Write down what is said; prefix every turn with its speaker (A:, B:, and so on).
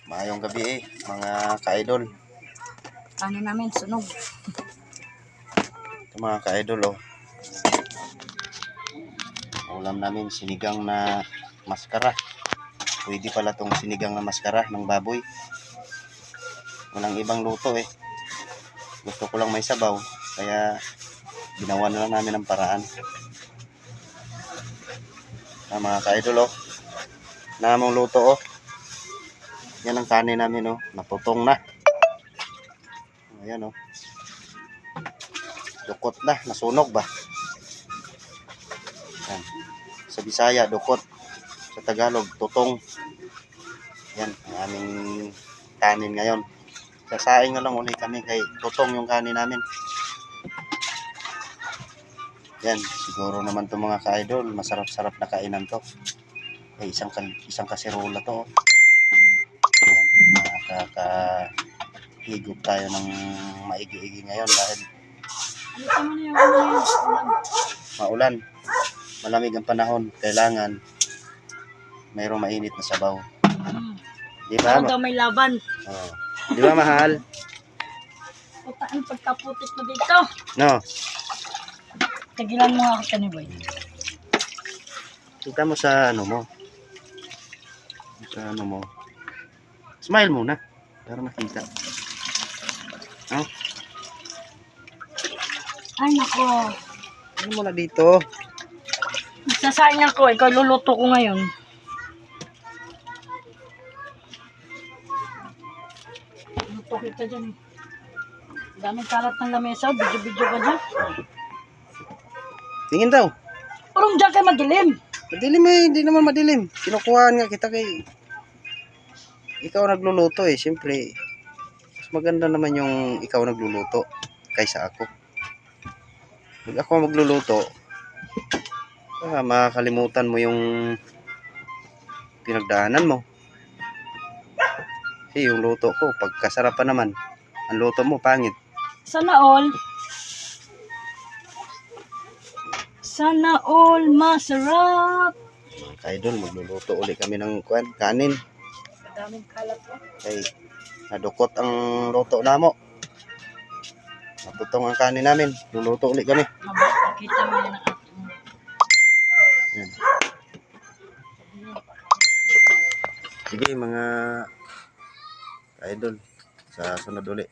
A: Maayong gabi mga ka-idol.
B: Ano namin, sunog.
A: Ito mga ka-idol ulam namin sinigang na maskara. Pwede pala tong sinigang na maskara ng baboy. Walang ibang luto Gusto ko lang may sabaw, kaya ginawa na lang namin ng paraan. Mga ka-idol namang luto yan ang kanin namin naputong na. Ayan dukot na, nasunog ba? Yan. Sa Bisaya dukot, sa Tagalog tutong. Yan ang aming kanin ngayon. Sasaing na lang ulit kami kay tutong yung kanin namin. Yan, siguro naman to mga ka-idol, masarap-sarap na kainan to. Isang kaserola to. Yan, makakahigop tayo ng maigi-igi ngayon dahil maulan. Malamig ang panahon, kailangan mayroong mainit na sabaw. Di ba?
B: Daw may laban.
A: Di ba mahal?
B: Putaan pagkaputik mo dito.
A: No.
B: Tagilan mo ako kaniboy.
A: Kita mo sa mo. Sa mo. Smile muna para makita.
B: Ay nako.
A: Ano mo na dito?
B: Sasaing ako, ikaw luluto ko ngayon. Luto kita dyan Daming kalat ng lamesa, video-video ka dyan.
A: Tingin daw.
B: Parang dyan kayo madilim.
A: Madilim hindi naman madilim. Kinukuhaan nga kita kay ikaw nagluluto Siyempre, mas maganda naman yung ikaw nagluluto kaysa ako. Pag ako magluluto, makakalimutan mo yung pinagdaanan mo. Kasi yung luto ko, pagkasarapan naman, ang luto mo pangit.
B: Sana all masarap.
A: Idol, magluluto ulit kami ng kanin.
B: Daming kalat po.
A: Kay nadukot ang luto namo. Natutong ang kanin namin. Luluto ulit kami.
B: Mabakita mo yan ang ating.
A: Yan. Sige mga idol, sa sunod ulit.